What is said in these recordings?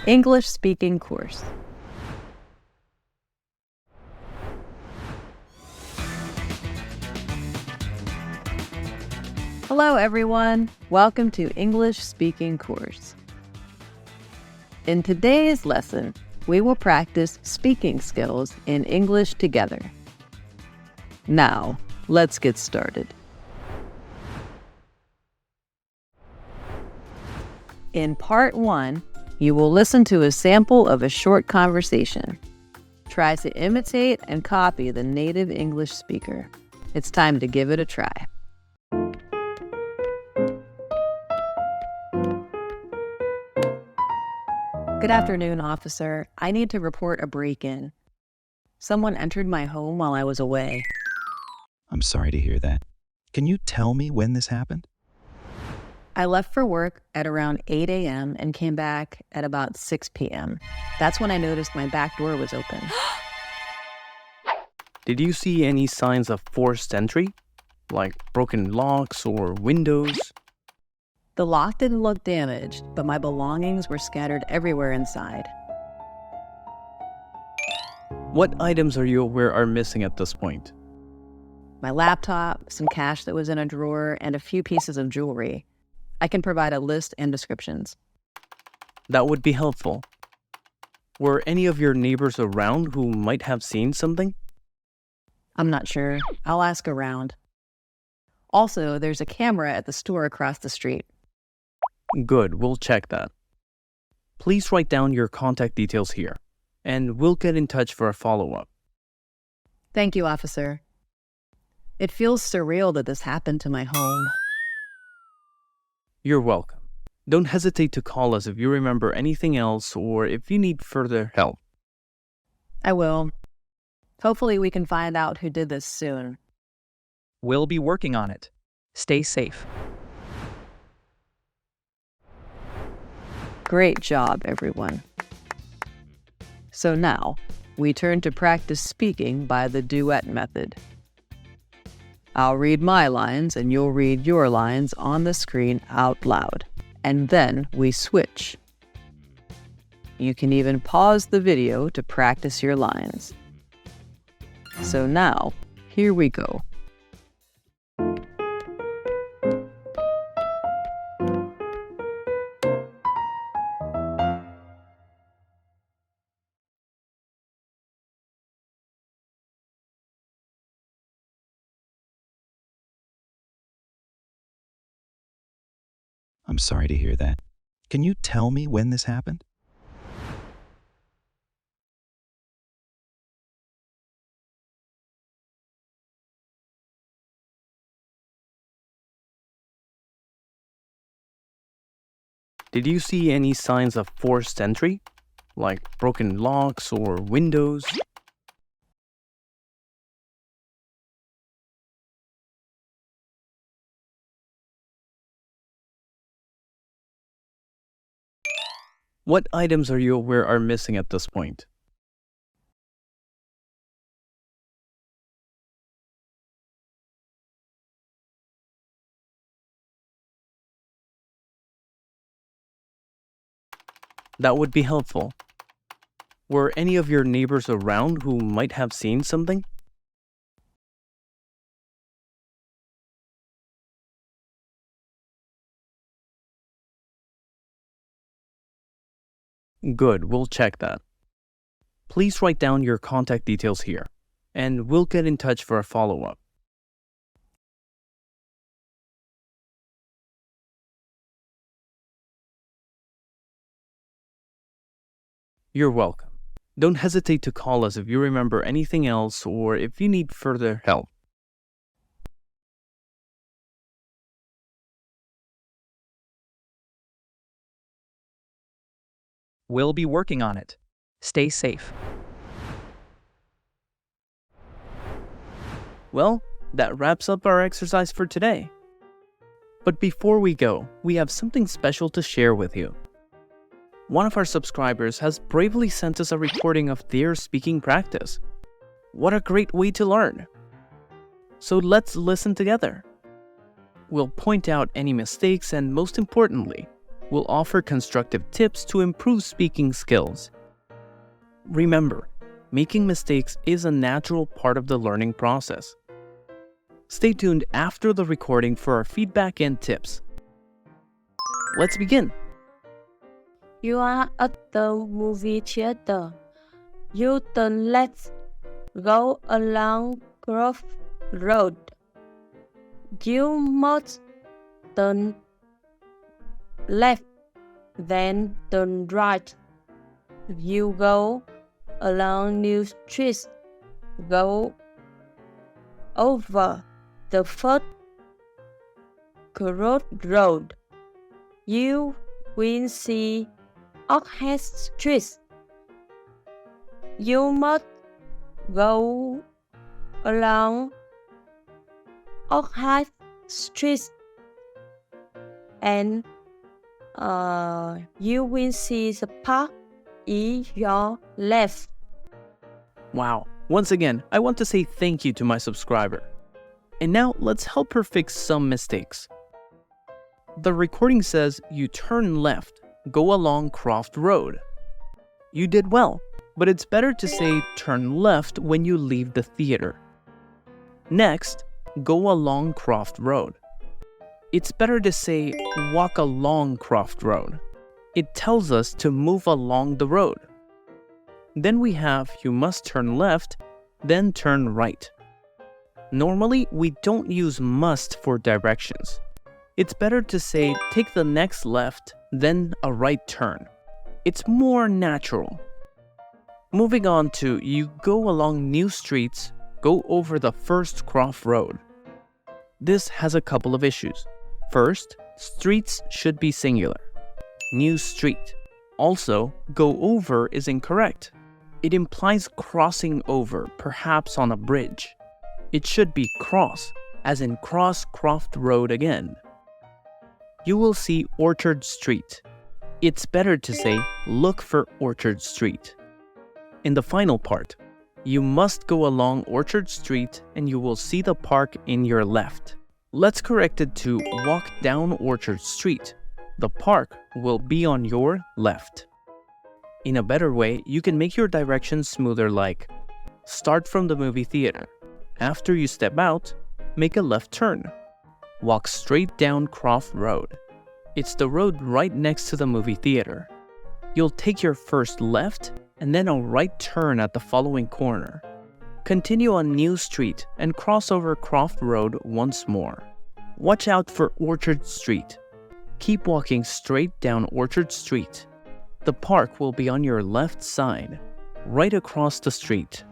English speaking course. Hello everyone, welcome to English speaking course. In today's lesson, we will practice speaking skills in English together. Now, let's get started. In part 1, you will listen to a sample of a short conversation. Try to imitate and copy the native English speaker. It's time to give it a try. Good afternoon, officer. I need to report a break-in. Someone entered my home while I was away. I'm sorry to hear that. Can you tell me when this happened? I left for work at around 8 a.m. and came back at about 6 p.m. That's when I noticed my back door was open. Did you see any signs of forced entry? Like broken locks or windows? The lock didn't look damaged, but my belongings were scattered everywhere inside. What items are you aware are missing at this point? My laptop, some cash that was in a drawer, and a few pieces of jewelry. I can provide a list and descriptions. That would be helpful. Were any of your neighbors around who might have seen something? I'm not sure. I'll ask around. Also, there's a camera at the store across the street. Good, we'll check that. Please write down your contact details here, and we'll get in touch for a follow-up. Thank you, officer. It feels surreal that this happened to my home. You're welcome. Don't hesitate to call us if you remember anything else or if you need further help. I will. Hopefully we can find out who did this soon. We'll be working on it. Stay safe. Great job, everyone. So now, we turn to practice speaking by the Duet method. I'll read my lines and you'll read your lines on the screen out loud, and then we switch. You can even pause the video to practice your lines. So now, here we go. I'm sorry to hear that. Can you tell me when this happened? Did you see any signs of forced entry? Like broken locks or windows? What items are you aware are missing at this point? That would be helpful. Were any of your neighbors around who might have seen something? Good, we'll check that. Please write down your contact details here, and we'll get in touch for a follow-up. You're welcome. Don't hesitate to call us if you remember anything else or if you need further help. We'll be working on it. Stay safe. Well, that wraps up our exercise for today. But before we go, we have something special to share with you. One of our subscribers has bravely sent us a recording of their speaking practice. What a great way to learn! So let's listen together. We'll point out any mistakes and, most importantly, will offer constructive tips to improve speaking skills. Remember, making mistakes is a natural part of the learning process. Stay tuned after the recording for our feedback and tips. Let's begin. You are at the movie theater. You turn left, go along Grove Road. You must turn left, then turn right. You go along New Street, go over the first cross road. You will see Oxhead Street. You must go along Oxhead Street and you will see the park in your left. Wow. Once again, I want to say thank you to my subscriber. And now let's help her fix some mistakes. The recording says you turn left, go along Croft Road. You did well, but it's better to say turn left when you leave the theater. Next, go along Croft Road. It's better to say walk along Croft Road. It tells us to move along the road. Then we have you must turn left, then turn right. Normally, we don't use must for directions. It's better to say take the next left, then a right turn. It's more natural. Moving on to you go along new streets, go over the first Croft Road. This has a couple of issues. First, streets should be singular. New street. Also, go over is incorrect. It implies crossing over, perhaps on a bridge. It should be cross, as in cross Croft Road again. You will see Orchard Street. It's better to say look for Orchard Street. In the final part, you must go along Orchard Street and you will see the park in your left. Let's correct it to walk down Orchard Street. The park will be on your left. In a better way, you can make your directions smoother like start from the movie theater. After you step out, make a left turn. Walk straight down Croft Road. It's the road right next to the movie theater. You'll take your first left and then a right turn at the following corner. Continue on New Street and cross over Croft Road once more. Watch out for Orchard Street. Keep walking straight down Orchard Street. The park will be on your left side, right across the street.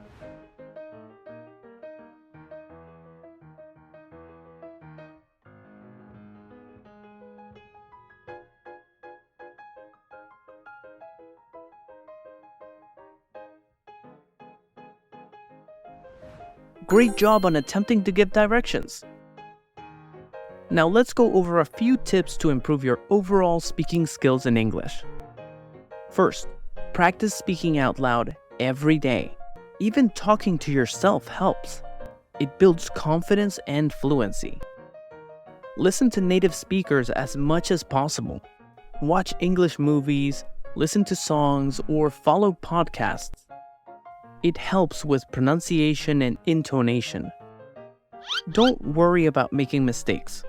Great job on attempting to give directions. Now let's go over a few tips to improve your overall speaking skills in English. First, practice speaking out loud every day. Even talking to yourself helps. It builds confidence and fluency. Listen to native speakers as much as possible. Watch English movies, listen to songs, or follow podcasts. It helps with pronunciation and intonation. Don't worry about making mistakes.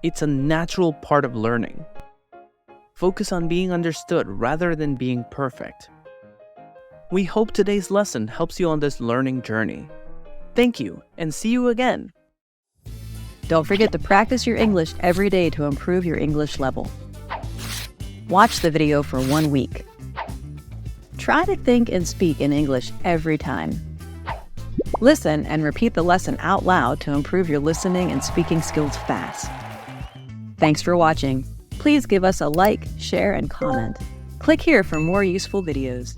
It's a natural part of learning. Focus on being understood rather than being perfect. We hope today's lesson helps you on this learning journey. Thank you, and see you again. Don't forget to practice your English every day to improve your English level. Watch the video for 1 week. Try to think and speak in English every time. Listen and repeat the lesson out loud to improve your listening and speaking skills fast. Thanks for watching. Please give us a like, share, and comment. Click here for more useful videos.